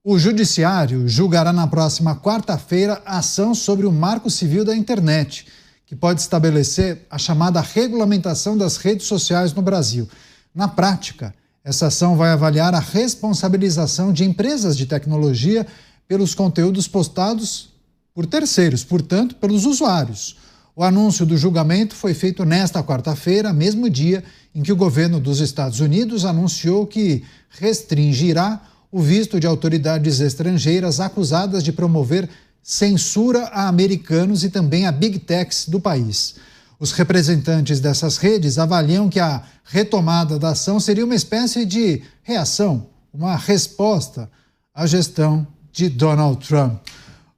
O Judiciário julgará na próxima quarta-feira a ação sobre o Marco Civil da Internet, que pode estabelecer a chamada regulamentação das redes sociais no Brasil. Na prática, essa ação vai avaliar a responsabilização de empresas de tecnologia pelos conteúdos postados por terceiros, portanto, pelos usuários. O anúncio do julgamento foi feito nesta quarta-feira, mesmo dia em que o governo dos Estados Unidos anunciou que restringirá o visto de autoridades estrangeiras acusadas de promover censura a americanos e também a big techs do país. Os representantes dessas redes avaliam que a retomada da ação seria uma espécie de reação, uma resposta à gestão de Donald Trump.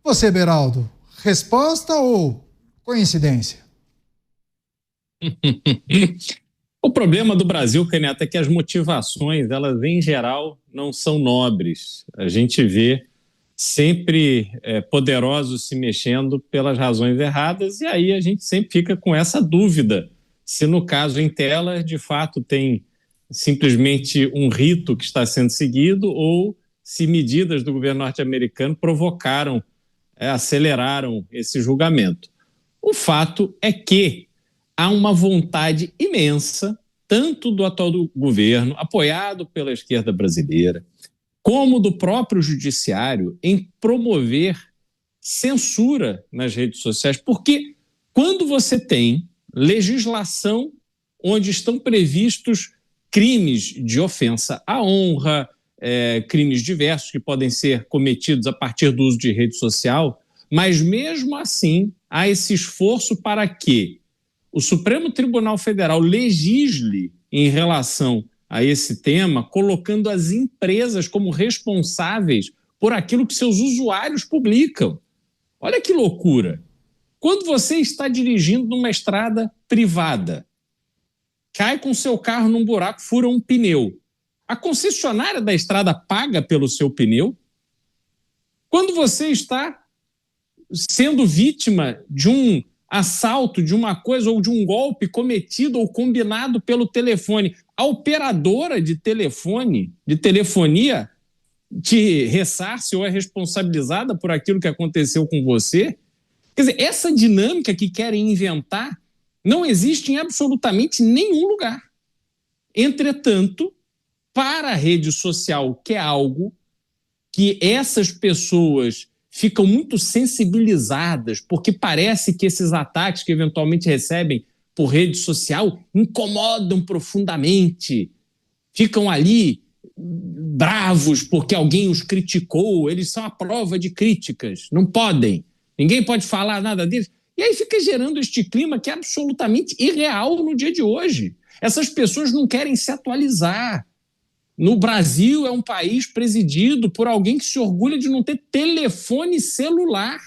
Você, Beraldo, resposta ou coincidência? O problema do Brasil, Caneta, é que as motivações, elas em geral não são nobres. A gente vê sempre poderosos se mexendo pelas razões erradas e aí a gente sempre fica com essa dúvida se no caso em tela de fato tem simplesmente um rito que está sendo seguido ou se medidas do governo norte-americano provocaram, aceleraram esse julgamento. O fato é que há uma vontade imensa, tanto do atual governo, apoiado pela esquerda brasileira, como do próprio judiciário, em promover censura nas redes sociais, porque quando você tem legislação onde estão previstos crimes de ofensa à honra, crimes diversos que podem ser cometidos a partir do uso de rede social, mas mesmo assim há esse esforço para que o Supremo Tribunal Federal legisle em relação a esse tema, colocando as empresas como responsáveis por aquilo que seus usuários publicam. Olha que loucura! Quando você está dirigindo numa estrada privada, cai com seu carro num buraco, fura um pneu, a concessionária da estrada paga pelo seu pneu? Quando você está sendo vítima de um assalto, de uma coisa ou de um golpe cometido ou combinado pelo telefone, a operadora de telefone, de telefonia, te ressarce ou é responsabilizada por aquilo que aconteceu com você? Quer dizer, essa dinâmica que querem inventar não existe em absolutamente nenhum lugar. Entretanto, para a rede social, que é algo que essas pessoas ficam muito sensibilizadas, porque parece que esses ataques que eventualmente recebem por rede social incomodam profundamente, ficam ali bravos porque alguém os criticou, eles são a prova de críticas, não podem, ninguém pode falar nada deles. E aí fica gerando este clima que é absolutamente irreal no dia de hoje. Essas pessoas não querem se atualizar. No Brasil é um país presidido por alguém que se orgulha de não ter telefone celular,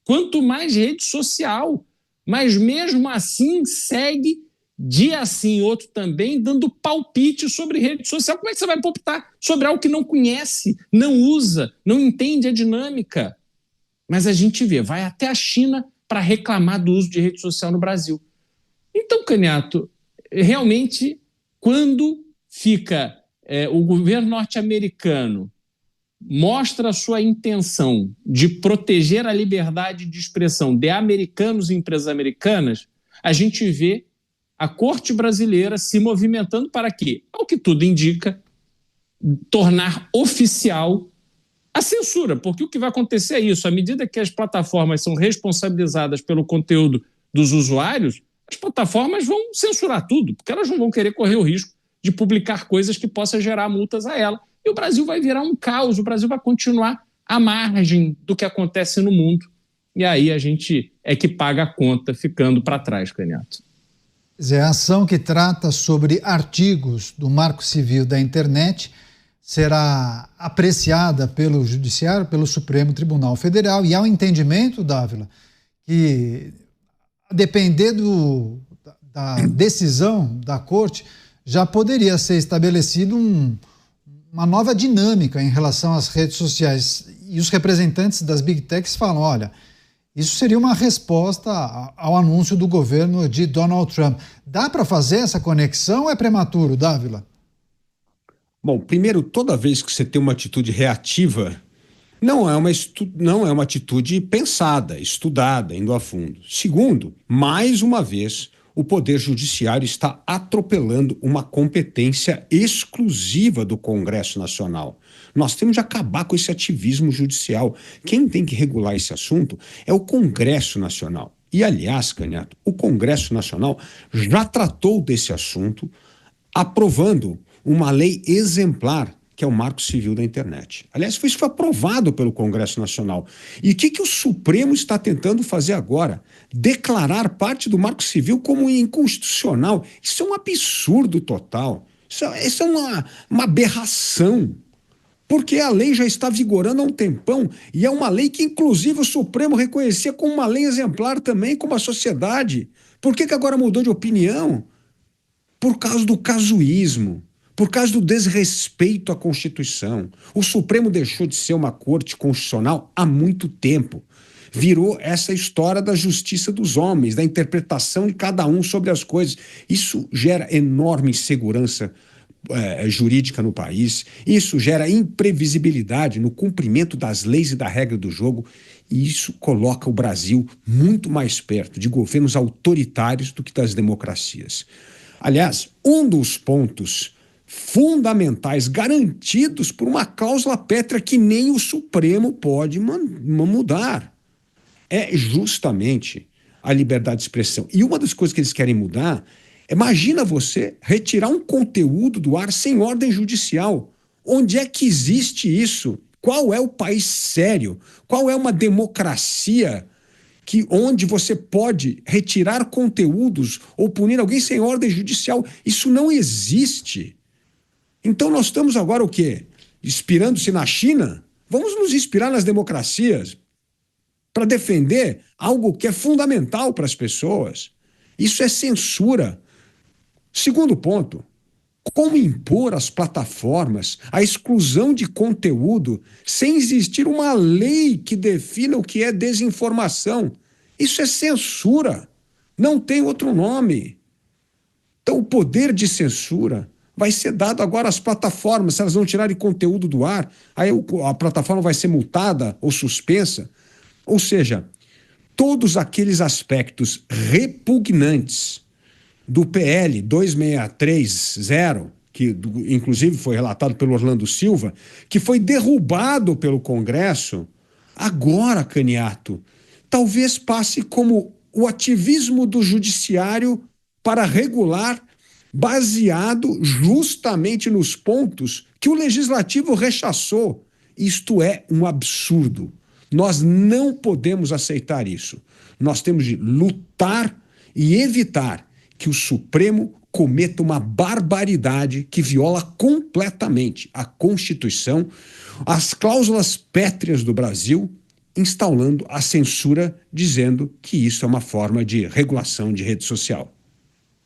quanto mais rede social. Mas mesmo assim segue dia sim, outro também, dando palpite sobre rede social. Como é que você vai palpitar sobre algo que não conhece, não usa, não entende a dinâmica? Mas a gente vê, vai até a China para reclamar do uso de rede social no Brasil. Então, Caniato, realmente, quando fica o governo norte-americano mostra a sua intenção de proteger a liberdade de expressão de americanos e empresas americanas, a gente vê a corte brasileira se movimentando para quê? Ao que tudo indica, tornar oficial a censura, porque o que vai acontecer é isso, à medida que as plataformas são responsabilizadas pelo conteúdo dos usuários, as plataformas vão censurar tudo, porque elas não vão querer correr o risco de publicar coisas que possam gerar multas a ela. E o Brasil vai virar um caos, o Brasil vai continuar à margem do que acontece no mundo. E aí a gente é que paga a conta ficando para trás, Caniato. A ação que trata sobre artigos do Marco Civil da Internet será apreciada pelo Judiciário, pelo Supremo Tribunal Federal, e há um entendimento, Dávila, que a depender da decisão da Corte, já poderia ser estabelecido uma nova dinâmica em relação às redes sociais. E os representantes das Big Techs falam, olha, isso seria uma resposta ao anúncio do governo de Donald Trump. Dá para fazer essa conexão ou é prematuro, Dávila? Bom, primeiro, toda vez que você tem uma atitude reativa, não é uma atitude pensada, estudada, indo a fundo. Segundo, mais uma vez, o Poder Judiciário está atropelando uma competência exclusiva do Congresso Nacional. Nós temos de acabar com esse ativismo judicial. Quem tem que regular esse assunto é o Congresso Nacional. E, aliás, Canhato, o Congresso Nacional já tratou desse assunto, aprovando uma lei exemplar, que é o Marco Civil da Internet. Aliás, isso foi aprovado pelo Congresso Nacional. E o que o Supremo está tentando fazer agora? Declarar parte do Marco Civil como inconstitucional. Isso é um absurdo total. Isso é uma aberração. Porque a lei já está vigorando há um tempão e é uma lei que, inclusive, o Supremo reconhecia como uma lei exemplar também, como a sociedade. Por que agora mudou de opinião? Por causa do casuísmo. Por causa do desrespeito à Constituição. O Supremo deixou de ser uma corte constitucional há muito tempo. Virou essa história da justiça dos homens, da interpretação de cada um sobre as coisas. Isso gera enorme insegurança jurídica no país. Isso gera imprevisibilidade no cumprimento das leis e da regra do jogo. E isso coloca o Brasil muito mais perto de governos autoritários do que das democracias. Aliás, um dos pontos fundamentais garantidos por uma cláusula pétrea que nem o Supremo pode mudar é justamente a liberdade de expressão. E uma das coisas que eles querem mudar, imagina você retirar um conteúdo do ar sem ordem judicial. Onde é que existe isso? Qual é o país sério? Qual é uma democracia onde você pode retirar conteúdos ou punir alguém sem ordem judicial? Isso não existe. Então nós estamos agora o quê? Inspirando-se na China? Vamos nos inspirar nas democracias para defender algo que é fundamental para as pessoas. Isso é censura. Segundo ponto, como impor às plataformas a exclusão de conteúdo sem existir uma lei que defina o que é desinformação? Isso é censura. Não tem outro nome. Então o poder de censura vai ser dado agora às plataformas. Se elas não tirarem conteúdo do ar, aí a plataforma vai ser multada ou suspensa. Ou seja, todos aqueles aspectos repugnantes do PL 2630, que inclusive foi relatado pelo Orlando Silva, que foi derrubado pelo Congresso, agora, Canhato, talvez passe como o ativismo do judiciário para regular, baseado justamente nos pontos que o legislativo rechaçou. Isto é um absurdo. Nós não podemos aceitar isso. Nós temos de lutar e evitar que o Supremo cometa uma barbaridade que viola completamente a Constituição, as cláusulas pétreas do Brasil, instaurando a censura, dizendo que isso é uma forma de regulação de rede social.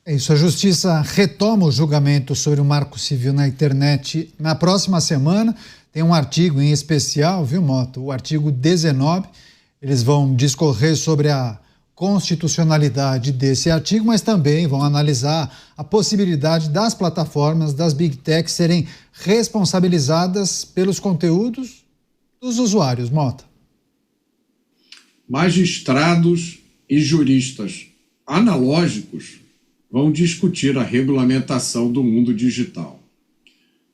É isso, a Justiça retoma o julgamento sobre o Marco Civil na internet na próxima semana. Tem um artigo em especial, viu, Mota? O artigo 19. Eles vão discorrer sobre a constitucionalidade desse artigo, mas também vão analisar a possibilidade das plataformas, das Big Techs, serem responsabilizadas pelos conteúdos dos usuários, Mota. Magistrados e juristas analógicos vão discutir a regulamentação do mundo digital.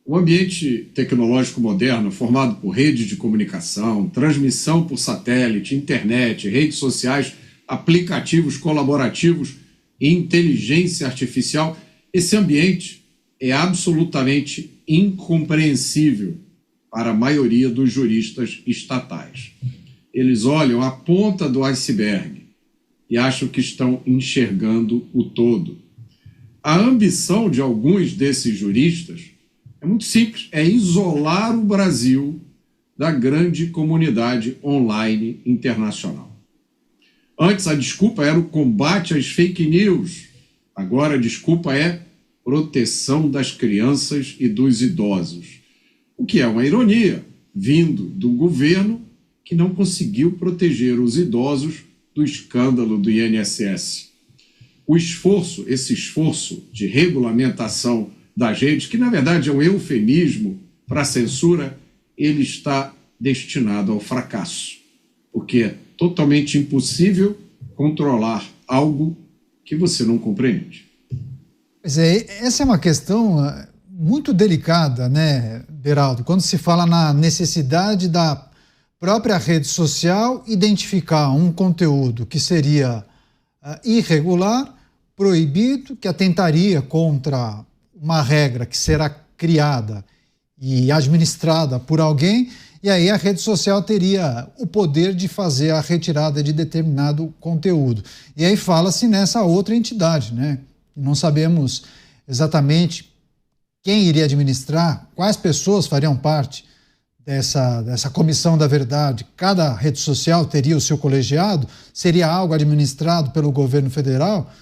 O ambiente tecnológico moderno, formado por redes de comunicação, transmissão por satélite, internet, redes sociais, aplicativos colaborativos e inteligência artificial, esse ambiente é absolutamente incompreensível para a maioria dos juristas estatais. Eles olham a ponta do iceberg e acham que estão enxergando o todo. A ambição de alguns desses juristas é muito simples, é isolar o Brasil da grande comunidade online internacional. Antes a desculpa era o combate às fake news, agora a desculpa é proteção das crianças e dos idosos. O que é uma ironia, vindo do governo que não conseguiu proteger os idosos do escândalo do INSS. Esse esforço de regulamentação das redes, que na verdade é um eufemismo para a censura, ele está destinado ao fracasso, porque é totalmente impossível controlar algo que você não compreende. Pois é, essa é uma questão muito delicada, né, Beraldo? Quando se fala na necessidade da própria rede social identificar um conteúdo que seria irregular, proibido, que atentaria contra uma regra que será criada e administrada por alguém, e aí a rede social teria o poder de fazer a retirada de determinado conteúdo. E aí fala-se nessa outra entidade, né? Não sabemos exatamente quem iria administrar, quais pessoas fariam parte dessa comissão da verdade. Cada rede social teria o seu colegiado? Seria algo administrado pelo governo federal?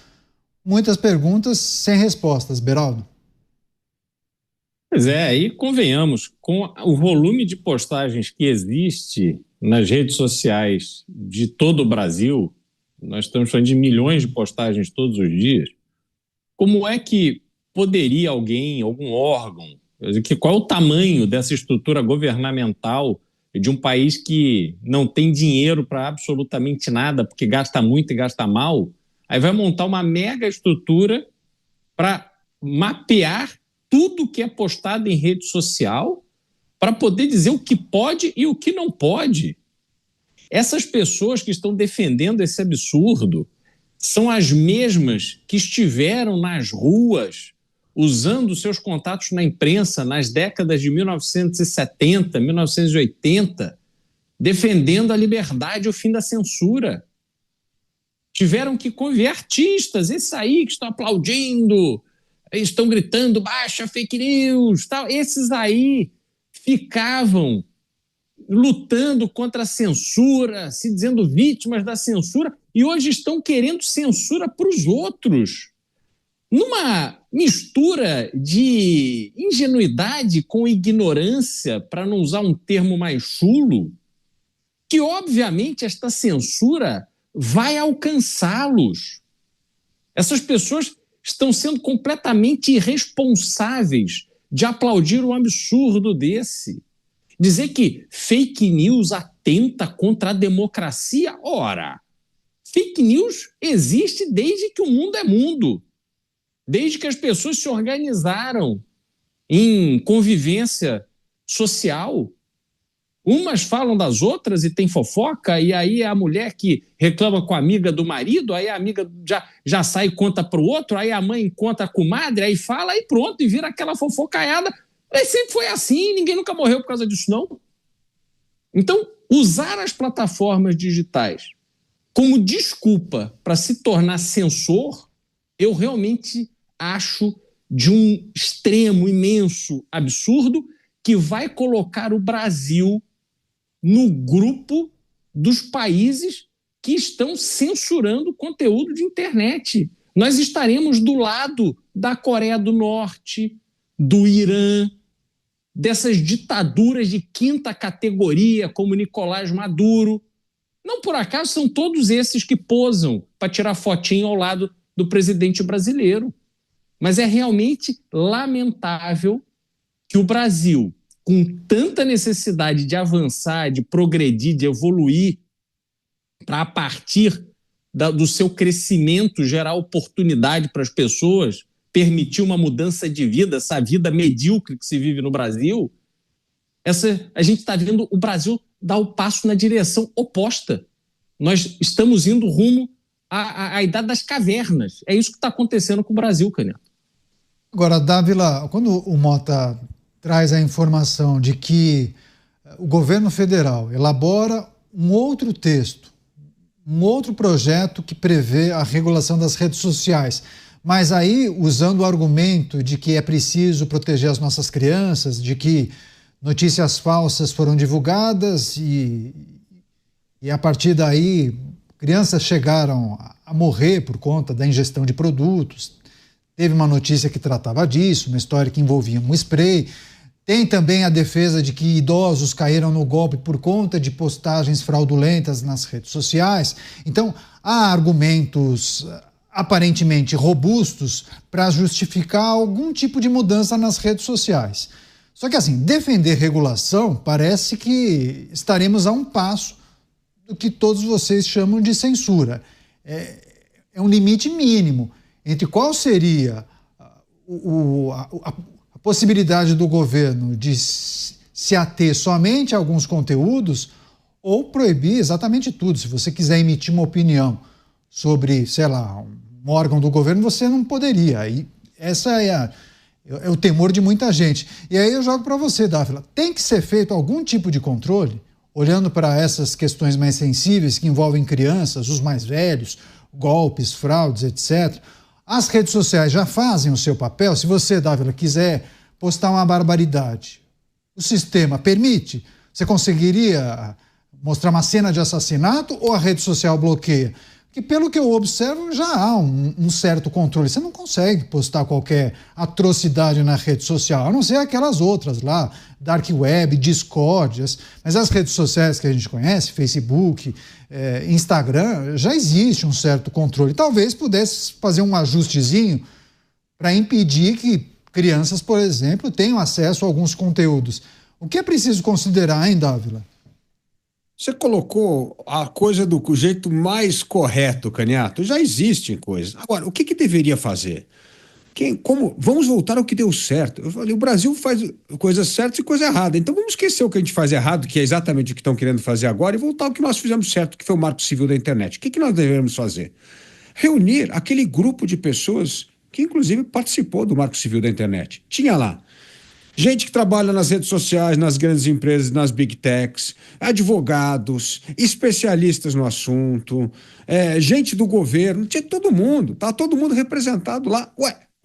Muitas perguntas sem respostas, Beraldo. Pois é, e convenhamos, com o volume de postagens que existe nas redes sociais de todo o Brasil, nós estamos falando de milhões de postagens todos os dias, como é que poderia alguém, algum órgão, qual é o tamanho dessa estrutura governamental de um país que não tem dinheiro para absolutamente nada, porque gasta muito e gasta mal, aí vai montar uma mega estrutura para mapear tudo que é postado em rede social para poder dizer o que pode e o que não pode. Essas pessoas que estão defendendo esse absurdo são as mesmas que estiveram nas ruas usando seus contatos na imprensa nas décadas de 1970, 1980, defendendo a liberdade e o fim da censura. Tiveram que conviver artistas, esses aí que estão aplaudindo, estão gritando, baixa fake news, tal. Esses aí ficavam lutando contra a censura, se dizendo vítimas da censura, e hoje estão querendo censura para os outros. Numa mistura de ingenuidade com ignorância, para não usar um termo mais chulo, que obviamente esta censura vai alcançá-los. Essas pessoas estão sendo completamente irresponsáveis de aplaudir um absurdo desse. Dizer que fake news atenta contra a democracia? Ora, fake news existe desde que o mundo é mundo, desde que as pessoas se organizaram em convivência social. Umas falam das outras e tem fofoca, e aí é a mulher que reclama com a amiga do marido, aí a amiga já sai e conta para o outro, aí a mãe conta a comadre, aí fala e pronto, e vira aquela fofocaiada. Mas sempre foi assim, ninguém nunca morreu por causa disso, não. Então, usar as plataformas digitais como desculpa para se tornar censor, eu realmente acho de um extremo, imenso absurdo que vai colocar o Brasil no grupo dos países que estão censurando conteúdo de internet. Nós estaremos do lado da Coreia do Norte, do Irã, dessas ditaduras de quinta categoria, como Nicolás Maduro. Não por acaso são todos esses que posam para tirar fotinho ao lado do presidente brasileiro. Mas é realmente lamentável que o Brasil, com tanta necessidade de avançar, de progredir, de evoluir, para a partir do seu crescimento gerar oportunidade para as pessoas, permitir uma mudança de vida, essa vida medíocre que se vive no Brasil, a gente está vendo o Brasil dar o passo na direção oposta. Nós estamos indo rumo à idade das cavernas. É isso que está acontecendo com o Brasil, Caneta. Agora, Dávila, quando o Mota traz a informação de que o governo federal elabora um outro texto, um outro projeto que prevê a regulação das redes sociais, mas aí usando o argumento de que é preciso proteger as nossas crianças, de que notícias falsas foram divulgadas e a partir daí crianças chegaram a morrer por conta da ingestão de produtos. Teve uma notícia que tratava disso, uma história que envolvia um spray. Tem também a defesa de que idosos caíram no golpe por conta de postagens fraudulentas nas redes sociais. Então, há argumentos aparentemente robustos para justificar algum tipo de mudança nas redes sociais. Só que assim, defender regulação parece que estaremos a um passo do que todos vocês chamam de censura. É um limite mínimo entre qual seria a possibilidade do governo de se ater somente a alguns conteúdos ou proibir exatamente tudo. Se você quiser emitir uma opinião sobre, sei lá, um órgão do governo, você não poderia. E essa é o temor de muita gente. E aí eu jogo para você, Dávila. Tem que ser feito algum tipo de controle, olhando para essas questões mais sensíveis que envolvem crianças, os mais velhos, golpes, fraudes, etc. As redes sociais já fazem o seu papel. Se você, Dávila, quiser postar uma barbaridade, o sistema permite? Você conseguiria mostrar uma cena de assassinato ou a rede social bloqueia? Que pelo que eu observo já há um certo controle. Você não consegue postar qualquer atrocidade na rede social, a não ser aquelas outras lá, Dark Web, Discord, mas as redes sociais que a gente conhece, Facebook, Instagram, já existe um certo controle. Talvez pudesse fazer um ajustezinho para impedir que crianças, por exemplo, tenham acesso a alguns conteúdos. O que é preciso considerar, hein, Dávila? Você colocou a coisa do jeito mais correto, Caniato. Já existem coisas. Agora, o que deveria fazer? Vamos voltar ao que deu certo. Eu falei, o Brasil faz coisas certas e coisas erradas. Então vamos esquecer o que a gente faz errado, que é exatamente o que estão querendo fazer agora, e voltar ao que nós fizemos certo, que foi o Marco Civil da Internet. O que nós devemos fazer? Reunir aquele grupo de pessoas que, inclusive, participou do Marco Civil da Internet. Tinha lá gente que trabalha nas redes sociais, nas grandes empresas, nas big techs, advogados, especialistas no assunto, gente do governo, tinha todo mundo, tá todo mundo representado lá.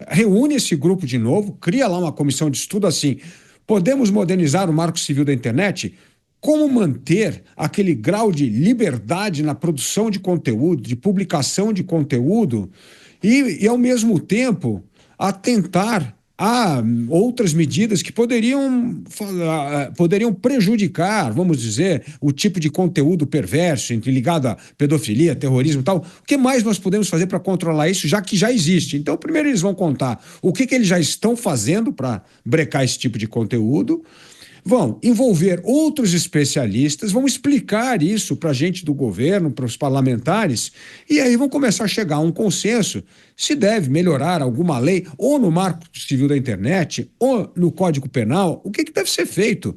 Reúne esse grupo de novo, cria lá uma comissão de estudo assim, podemos modernizar o Marco Civil da Internet? Como manter aquele grau de liberdade na produção de conteúdo, de publicação de conteúdo e ao mesmo tempo, atentar a outras medidas que poderiam prejudicar, vamos dizer, o tipo de conteúdo perverso, ligado à pedofilia, terrorismo e tal. O que mais nós podemos fazer para controlar isso, já que já existe? Então, primeiro eles vão contar o que eles já estão fazendo para brecar esse tipo de conteúdo, vão envolver outros especialistas, vão explicar isso para a gente do governo, para os parlamentares, e aí vão começar a chegar a um consenso se deve melhorar alguma lei, ou no Marco Civil da Internet, ou no Código Penal, o que deve ser feito.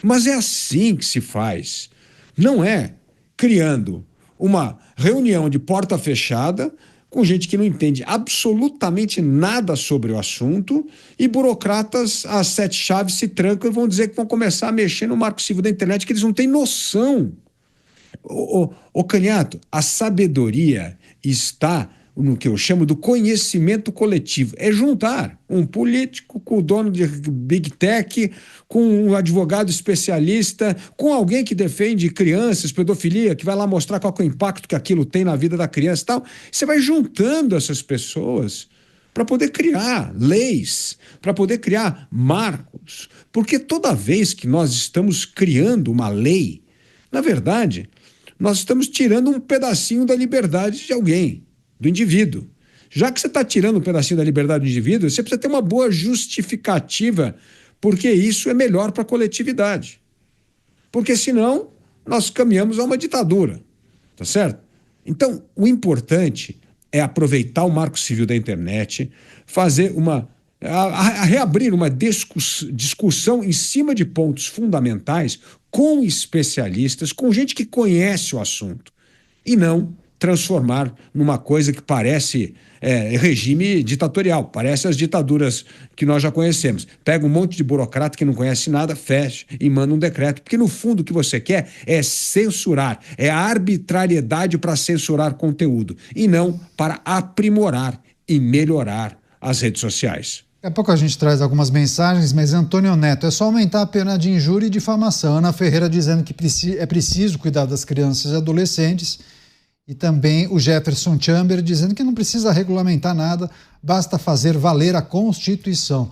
Mas é assim que se faz. Não é criando uma reunião de porta fechada com gente que não entende absolutamente nada sobre o assunto e burocratas às 7 chaves se trancam e vão dizer que vão começar a mexer no Marco Civil da Internet, que eles não têm noção. Ô Caniato, a sabedoria está no que eu chamo do conhecimento coletivo. É juntar um político com o dono de Big Tech, com um advogado especialista, com alguém que defende crianças, pedofilia, que vai lá mostrar qual é o impacto que aquilo tem na vida da criança e tal. Você vai juntando essas pessoas para poder criar leis, para poder criar marcos. Porque toda vez que nós estamos criando uma lei, na verdade, nós estamos tirando um pedacinho da liberdade de alguém, do indivíduo. Já que você está tirando um pedacinho da liberdade do indivíduo, você precisa ter uma boa justificativa, porque isso é melhor para a coletividade. Porque senão nós caminhamos a uma ditadura, tá certo? Então, o importante é aproveitar o Marco Civil da Internet, fazer reabrir uma discussão em cima de pontos fundamentais com especialistas, com gente que conhece o assunto, e não transformar numa coisa que parece regime ditatorial, parece as ditaduras que nós já conhecemos. Pega um monte de burocrata que não conhece nada, fecha e manda um decreto, porque no fundo o que você quer é censurar, é a arbitrariedade para censurar conteúdo e não para aprimorar e melhorar as redes sociais. Daqui a pouco a gente traz algumas mensagens, mas Antônio Neto, é só aumentar a pena de injúria e difamação. Ana Ferreira dizendo que é preciso cuidar das crianças e adolescentes. E também o Jefferson Chamber dizendo que não precisa regulamentar nada, basta fazer valer a Constituição.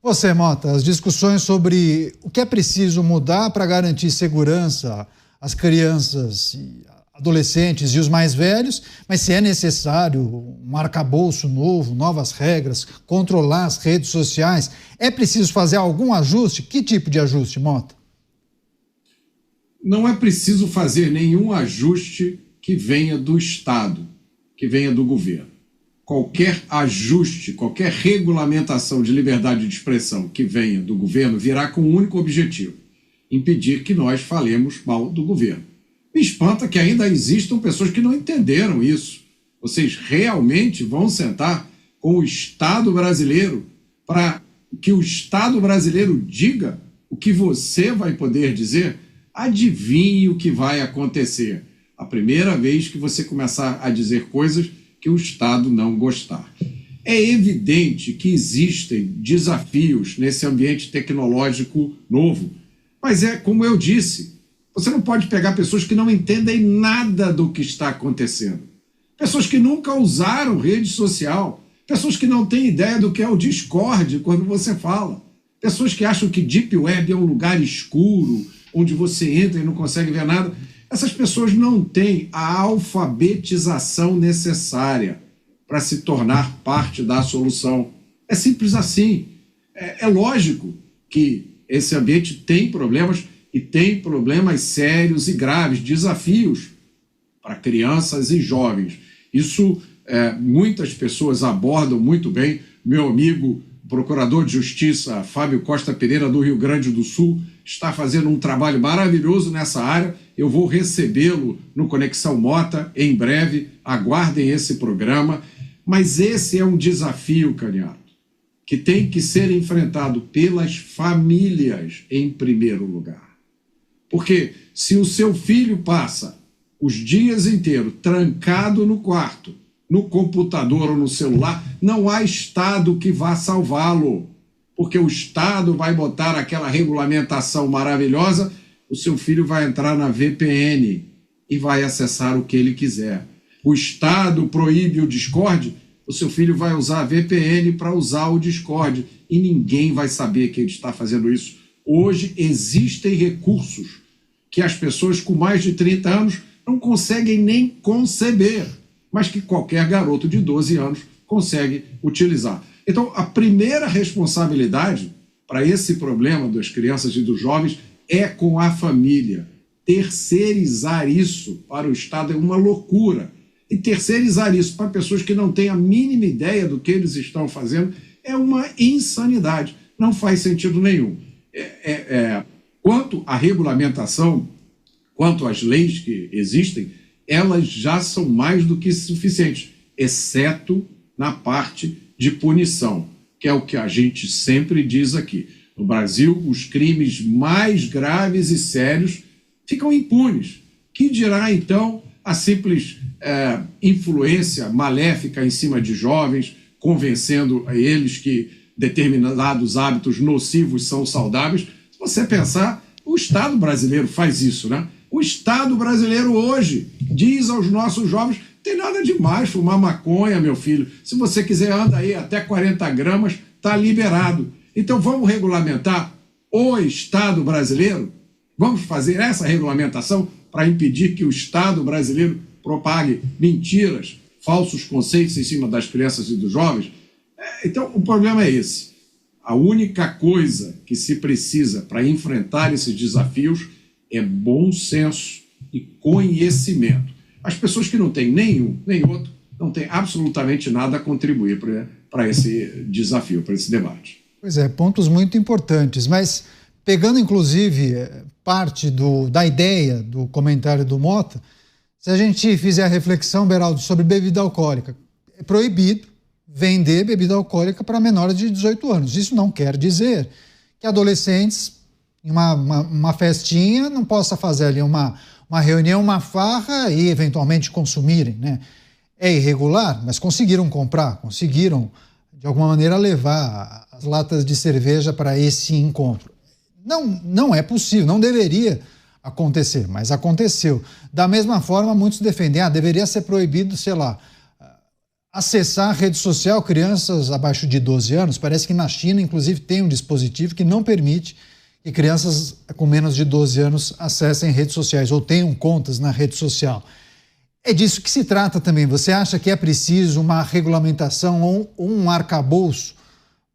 Você, Mota, as discussões sobre o que é preciso mudar para garantir segurança às crianças e adolescentes e os mais velhos, mas se é necessário um arcabouço novo, novas regras, controlar as redes sociais, é preciso fazer algum ajuste? Que tipo de ajuste, Mota? Não é preciso fazer nenhum ajuste que venha do Estado, que venha do governo. Qualquer ajuste, qualquer regulamentação de liberdade de expressão que venha do governo virá com um único objetivo: impedir que nós falemos mal do governo. Me espanta que ainda existam pessoas que não entenderam isso. Vocês realmente vão sentar com o Estado brasileiro para que o Estado brasileiro diga o que você vai poder dizer? Adivinhe o que vai acontecer a primeira vez que você começar a dizer coisas que o Estado não gostar. É evidente que existem desafios nesse ambiente tecnológico novo, mas é como eu disse, você não pode pegar pessoas que não entendem nada do que está acontecendo, pessoas que nunca usaram rede social, pessoas que não têm ideia do que é o Discord quando você fala, pessoas que acham que Deep Web é um lugar escuro, onde você entra e não consegue ver nada. Essas pessoas não têm a alfabetização necessária para se tornar parte da solução. É simples assim. É lógico que esse ambiente tem problemas, e tem problemas sérios e graves, desafios para crianças e jovens. Isso muitas pessoas abordam muito bem. Meu amigo, procurador de Justiça, Fábio Costa Pereira, do Rio Grande do Sul, está fazendo um trabalho maravilhoso nessa área. Eu vou recebê-lo no Conexão Mota em breve. Aguardem esse programa. Mas esse é um desafio, Caniato, que tem que ser enfrentado pelas famílias em primeiro lugar. Porque se o seu filho passa os dias inteiros trancado no quarto, no computador ou no celular, não há Estado que vá salvá-lo. Porque o Estado vai botar aquela regulamentação maravilhosa, o seu filho vai entrar na VPN e vai acessar o que ele quiser. O Estado proíbe o Discord, o seu filho vai usar a VPN para usar o Discord e ninguém vai saber que ele está fazendo isso. Hoje existem recursos que as pessoas com mais de 30 anos não conseguem nem conceber, mas que qualquer garoto de 12 anos consegue utilizar. Então, a primeira responsabilidade para esse problema das crianças e dos jovens é com a família. Terceirizar isso para o Estado é uma loucura. E terceirizar isso para pessoas que não têm a mínima ideia do que eles estão fazendo é uma insanidade. Não faz sentido nenhum. Quanto à regulamentação, quanto às leis que existem, elas já são mais do que suficientes, exceto na parte de punição, que é o que a gente sempre diz aqui. No Brasil, os crimes mais graves e sérios ficam impunes. Que dirá, então, a simples influência maléfica em cima de jovens, convencendo a eles que determinados hábitos nocivos são saudáveis? Se você pensar, o Estado brasileiro faz isso, né? O Estado brasileiro hoje diz aos nossos jovens: tem nada demais fumar maconha, meu filho. Se você quiser, anda aí até 40 gramas, está liberado. Então vamos regulamentar o Estado brasileiro? Vamos fazer essa regulamentação para impedir que o Estado brasileiro propague mentiras, falsos conceitos em cima das crianças e dos jovens? Então o problema é esse. A única coisa que se precisa para enfrentar esses desafios é bom senso e conhecimento. As pessoas que não têm nenhum, nem outro, não têm absolutamente nada a contribuir para esse desafio, para esse debate. Pois é, pontos muito importantes, mas pegando inclusive parte da ideia do comentário do Mota, se a gente fizer a reflexão, Beraldo, sobre bebida alcoólica, é proibido vender bebida alcoólica para menores de 18 anos. Isso não quer dizer que adolescentes, em uma festinha, não possa fazer ali uma reunião, uma farra e eventualmente consumirem, né? É irregular, mas conseguiram comprar, conseguiram de alguma maneira levar as latas de cerveja para esse encontro. Não é possível, não deveria acontecer, mas aconteceu. Da mesma forma, muitos defendem, deveria ser proibido, sei lá, acessar a rede social crianças abaixo de 12 anos. Parece que na China, inclusive, tem um dispositivo que não permite que crianças com menos de 12 anos acessem redes sociais ou tenham contas na rede social. É disso que se trata também. Você acha que é preciso uma regulamentação ou um arcabouço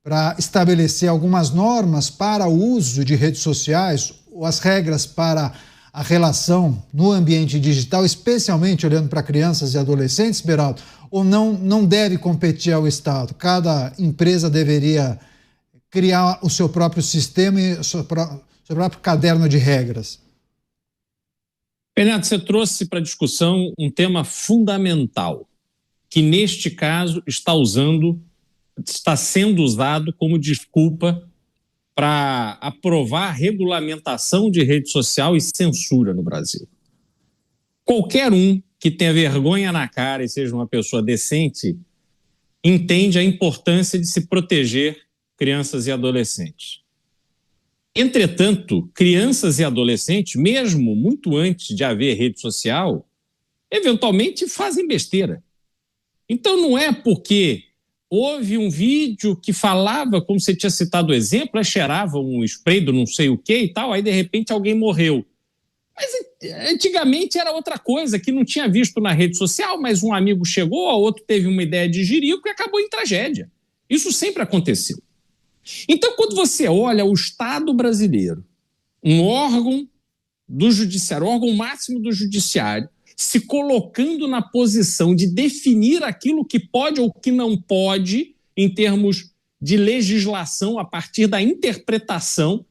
para estabelecer algumas normas para o uso de redes sociais ou as regras para a relação no ambiente digital, especialmente olhando para crianças e adolescentes, Beraldo? Ou não deve competir ao Estado? Cada empresa deveria criar o seu próprio sistema e o seu próprio caderno de regras? Renato, você trouxe para a discussão um tema fundamental, que neste caso está sendo usado como desculpa para aprovar a regulamentação de rede social e censura no Brasil. Qualquer um que tenha vergonha na cara e seja uma pessoa decente entende a importância de se proteger crianças e adolescentes. Entretanto, crianças e adolescentes, mesmo muito antes de haver rede social, eventualmente fazem besteira. Então não é porque houve um vídeo que falava, como você tinha citado o exemplo, cheirava um spray do não sei o que e tal, aí de repente alguém morreu. Mas antigamente era outra coisa, que não tinha visto na rede social, mas um amigo chegou, o outro teve uma ideia de jirico e acabou em tragédia. Isso sempre aconteceu. Então, quando você olha o Estado brasileiro, um órgão do judiciário, o órgão máximo do judiciário, se colocando na posição de definir aquilo que pode ou que não pode em termos de legislação a partir da interpretação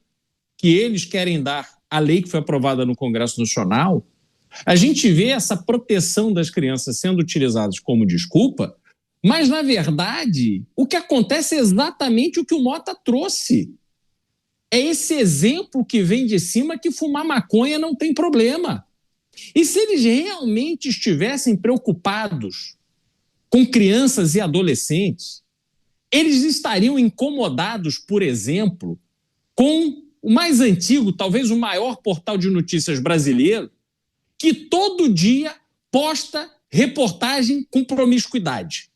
que eles querem dar à lei que foi aprovada no Congresso Nacional, a gente vê essa proteção das crianças sendo utilizadas como desculpa, mas, na verdade, o que acontece é exatamente o que o Mota trouxe. É esse exemplo que vem de cima que fumar maconha não tem problema. E se eles realmente estivessem preocupados com crianças e adolescentes, eles estariam incomodados, por exemplo, com o mais antigo, talvez o maior portal de notícias brasileiro, que todo dia posta reportagem com promiscuidade,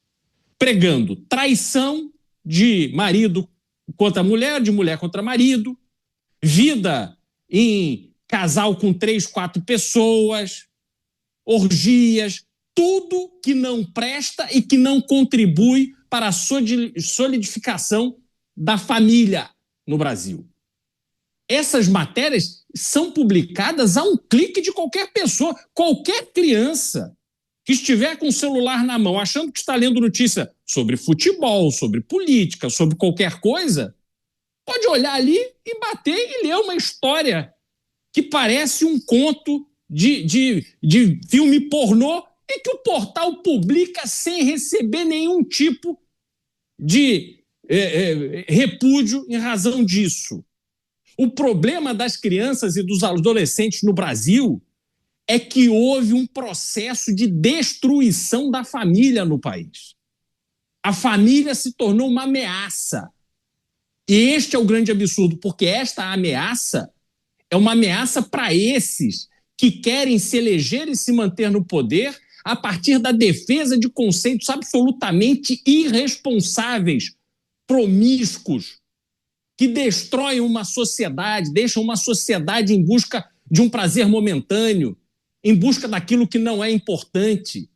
pregando traição de marido contra mulher, de mulher contra marido, vida em casal com 3, 4 pessoas, orgias, tudo que não presta e que não contribui para a solidificação da família no Brasil. Essas matérias são publicadas a um clique de qualquer pessoa, qualquer criança que estiver com o celular na mão, achando que está lendo notícia sobre futebol, sobre política, sobre qualquer coisa, pode olhar ali e bater e ler uma história que parece um conto de filme pornô e que o portal publica sem receber nenhum tipo de repúdio em razão disso. O problema das crianças e dos adolescentes no Brasil é que houve um processo de destruição da família no país. A família se tornou uma ameaça. E este é o grande absurdo, porque esta ameaça é uma ameaça para esses que querem se eleger e se manter no poder a partir da defesa de conceitos absolutamente irresponsáveis, promíscuos, que destroem uma sociedade, deixam uma sociedade em busca de um prazer momentâneo, em busca daquilo que não é importante,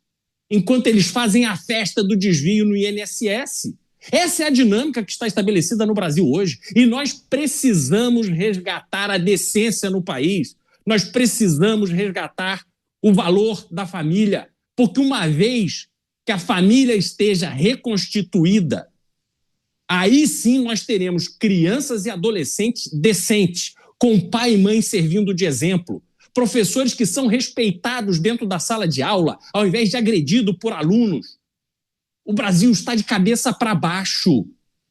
enquanto eles fazem a festa do desvio no INSS. Essa é a dinâmica que está estabelecida no Brasil hoje. E nós precisamos resgatar a decência no país. Nós precisamos resgatar o valor da família. Porque uma vez que a família esteja reconstituída, aí sim nós teremos crianças e adolescentes decentes, com pai e mãe servindo de exemplo, professores que são respeitados dentro da sala de aula, ao invés de agredido por alunos. O Brasil está de cabeça para baixo.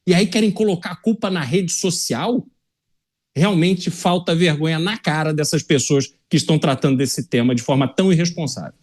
E aí querem colocar a culpa na rede social? Realmente falta vergonha na cara dessas pessoas que estão tratando desse tema de forma tão irresponsável.